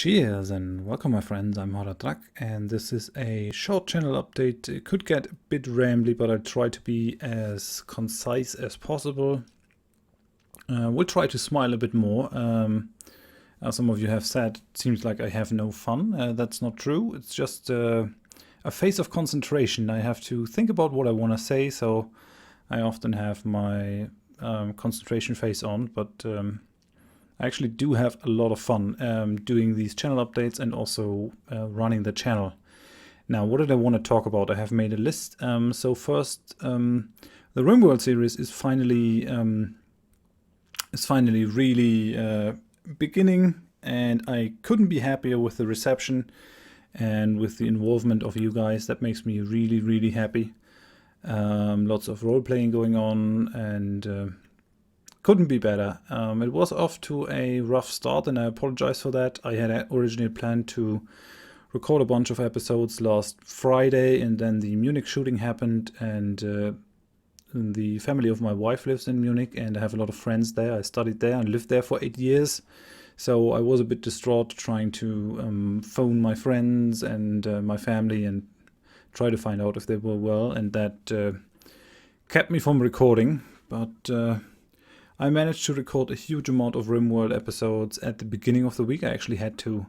Cheers and welcome my friends, I'm Drak, and this is a short channel update. It could get a bit rambly, but I'll try to be as concise as possible. We'll try to smile a bit more. As some of you have said, it seems like I have no fun. That's not true. It's just a phase of concentration. I have to think about what I want to say, so I often have my concentration phase on, but I actually do have a lot of fun doing these channel updates and also running the channel. Now, what did I want to talk about? I have made a list. So first, the Rimworld series is finally really beginning, and I couldn't be happier with the reception and with the involvement of you guys. That makes me really happy. Lots of role playing going on, and couldn't be better. It was off to a rough start, and I apologize for that. I had originally planned to record a bunch of episodes last Friday, and then the Munich shooting happened, and the family of my wife lives in Munich, and I have a lot of friends there. I studied there and lived there for 8 years, so I was a bit distraught trying to phone my friends and my family and try to find out if they were well, and that kept me from recording, but I managed to record a huge amount of Rimworld episodes at the beginning of the week. I actually had to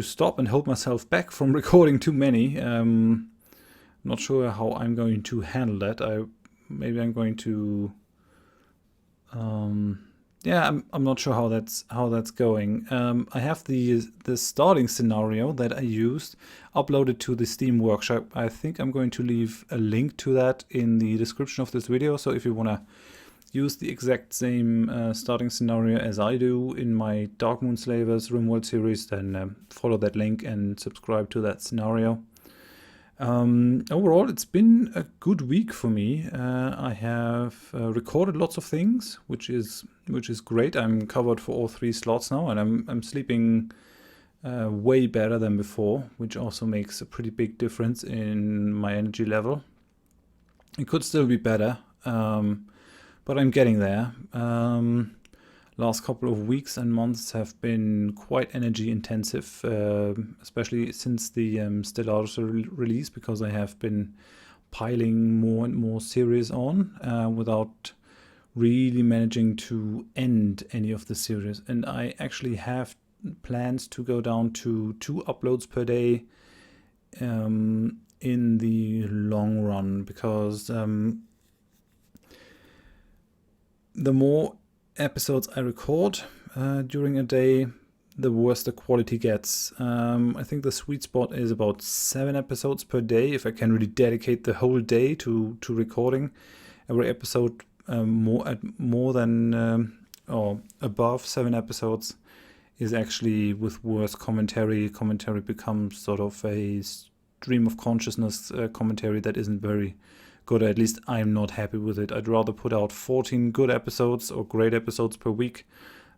stop and hold myself back from recording too many. Not sure how I'm going to handle that. Maybe I'm going to. Yeah, I'm not sure how that's going. I have the starting scenario that I used uploaded to the Steam workshop. I think I'm going to leave a link to that in the description of this video. So if you want to use the exact same starting scenario as I do in my Darkmoon Slavers Rimworld series, then follow that link and subscribe to that scenario. Overall, it's been a good week for me. I have recorded lots of things, which is great. I'm covered for all 3 slots now, and I'm sleeping way better than before, which also makes a pretty big difference in my energy level. It could still be better. But I'm getting there. Last couple of weeks and months have been quite energy intensive, especially since the Stellaris release, because I have been piling more and more series on without really managing to end any of the series. And I actually have plans to go down to 2 uploads per day in the long run, because the more episodes I record during a day, the worse the quality gets. I think the sweet spot is about 7 episodes per day. If I can really dedicate the whole day to recording every episode, more than or above 7 episodes is actually with worse commentary. Commentary becomes sort of a stream of consciousness commentary that isn't very good. At least I'm not happy with it. I'd rather put out 14 good episodes or great episodes per week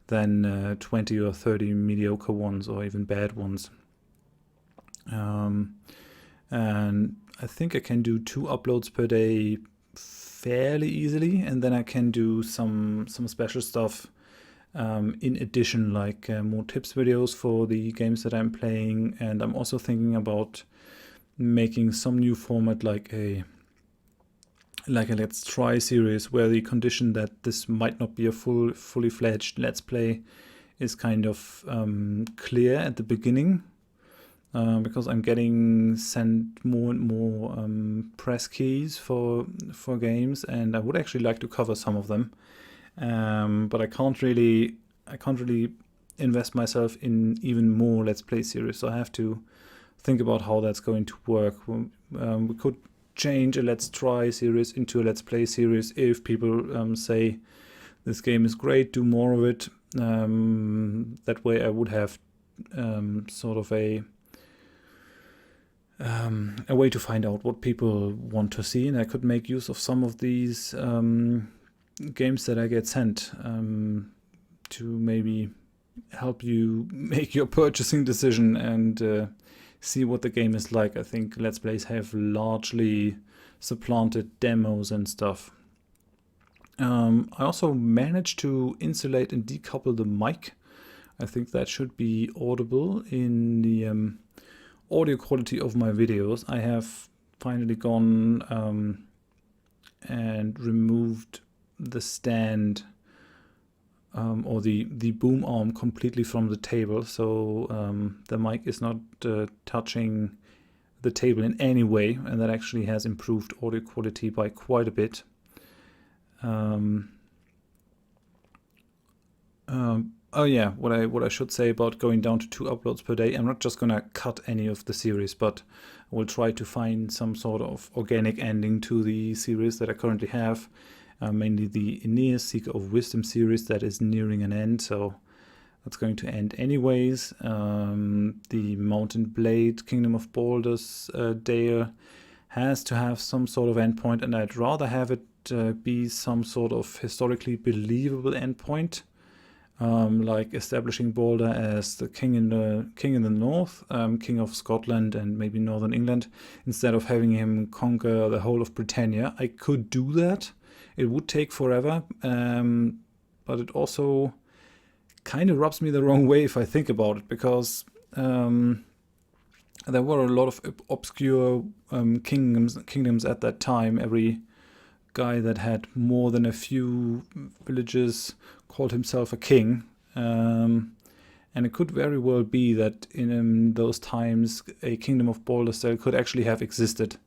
than 20 or 30 mediocre ones or even bad ones. And I think I can do 2 uploads per day fairly easily, and then I can do some special stuff in addition, like more tips videos for the games that I'm playing. And I'm also thinking about making some new format, like a Let's Try series, where the condition that this might not be a fully fledged Let's Play is kind of clear at the beginning, because I'm getting sent more and more press keys for games, and I would actually like to cover some of them, but I can't really invest myself in even more Let's Play series. So I have to think about how that's going to work. We could change a Let's Try series into a Let's Play series if people say this game is great, do more of it. That way I would have sort of a way to find out what people want to see, and I could make use of some of these games that I get sent to maybe help you make your purchasing decision and see what the game is like. I think Let's Plays have largely supplanted demos and stuff. I also managed to insulate and decouple the mic. I think that should be audible in the audio quality of my videos. I have finally gone and removed the stand or the boom arm completely from the table, so the mic is not touching the table in any way, and that actually has improved audio quality by quite a bit. Oh yeah, what I should say about going down to 2 uploads per day, I'm not just gonna cut any of the series, but I will try to find some sort of organic ending to the series that I currently have, mainly the Aeneas Seeker of Wisdom series that is nearing an end, so that's going to end anyways. The Mountain Blade Kingdom of Baldur's Dale has to have some sort of endpoint, and I'd rather have it be some sort of historically believable endpoint. Like establishing Balder as the king in the north, king of Scotland and maybe northern England, instead of having him conquer the whole of Britannia. I could do that. It would take forever, but it also kind of rubs me the wrong way if I think about it, because there were a lot of obscure kingdoms at that time. Every guy that had more than a few villages called himself a king, and it could very well be that in those times a kingdom of Baldur's could actually have existed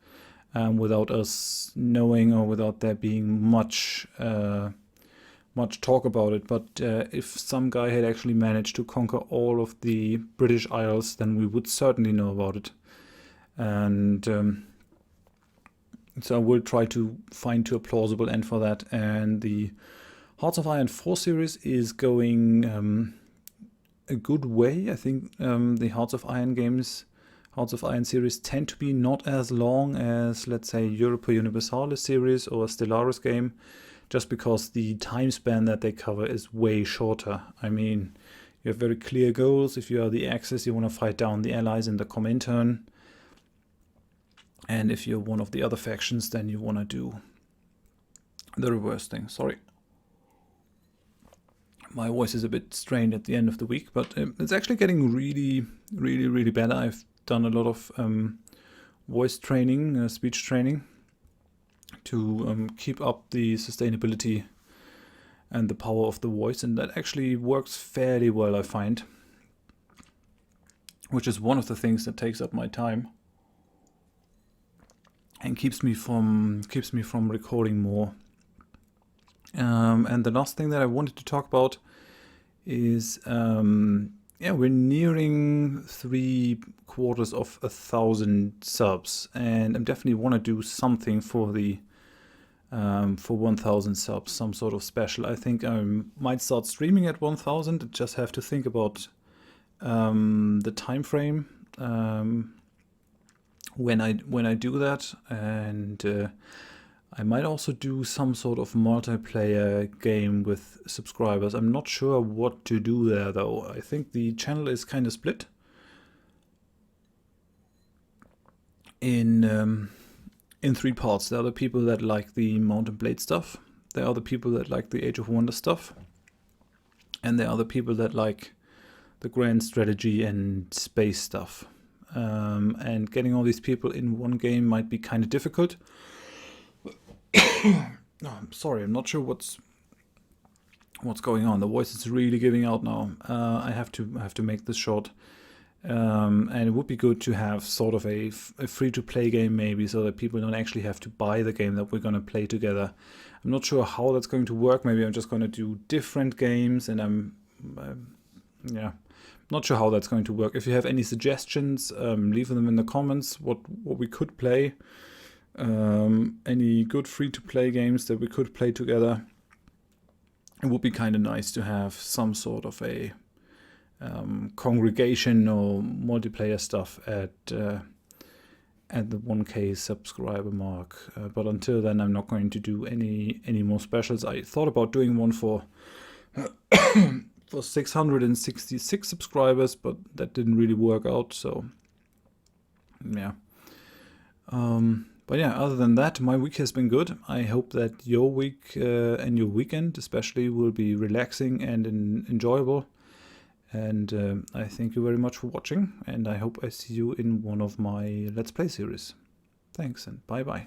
without us knowing, or without there being much talk about it. But if some guy had actually managed to conquer all of the British Isles, then we would certainly know about it. And so I will try to find to a plausible end for that. And the Hearts of Iron 4 series is going a good way. I think the Hearts of Iron games, Hearts of Iron series, tend to be not as long as, let's say, Europa Universalis series or a Stellaris game, just because the time span that they cover is way shorter. I mean, you have very clear goals. If you are the Axis, you want to fight down the Allies in the Comintern. And if you're one of the other factions, then you want to do the reverse thing. Sorry. My voice is a bit strained at the end of the week, but it's actually getting really better. I've done a lot of voice training, speech training, to keep up the sustainability and the power of the voice, and that actually works fairly well, I find, which is one of the things that takes up my time and keeps me from recording more. And the last thing that I wanted to talk about is we're nearing 750,000 subs, and I definitely want to do something for the for 1,000 subs, some sort of special. I think I might start streaming at 1,000. Just have to think about the time frame when I do that, and I might also do some sort of multiplayer game with subscribers. I'm not sure what to do there, though. I think the channel is kind of split in 3 parts. There are the people that like the Mountain Blade stuff, there are the people that like the Age of Wonder stuff, and there are the people that like the grand strategy and space stuff. And getting all these people in one game might be kind of difficult. No, I'm sorry, I'm not sure what's going on. The voice is really giving out now. I have to make this short. And it would be good to have sort of a free-to-play game, maybe, so that people don't actually have to buy the game that we're going to play together. I'm not sure how that's going to work. Maybe I'm just going to do different games, and I'm not sure how that's going to work. If you have any suggestions, leave them in the comments. What we could play, any good free-to-play games that we could play together. It would be kind of nice to have some sort of a congregation or multiplayer stuff at the 1K subscriber mark. But until then, I'm not going to do any more specials. I thought about doing one for 666 subscribers, but that didn't really work out. So yeah. But yeah, other than that, my week has been good. I hope that your week and your weekend especially will be relaxing and enjoyable. And I thank you very much for watching, and I hope I see you in one of my Let's Play series. Thanks, and bye-bye.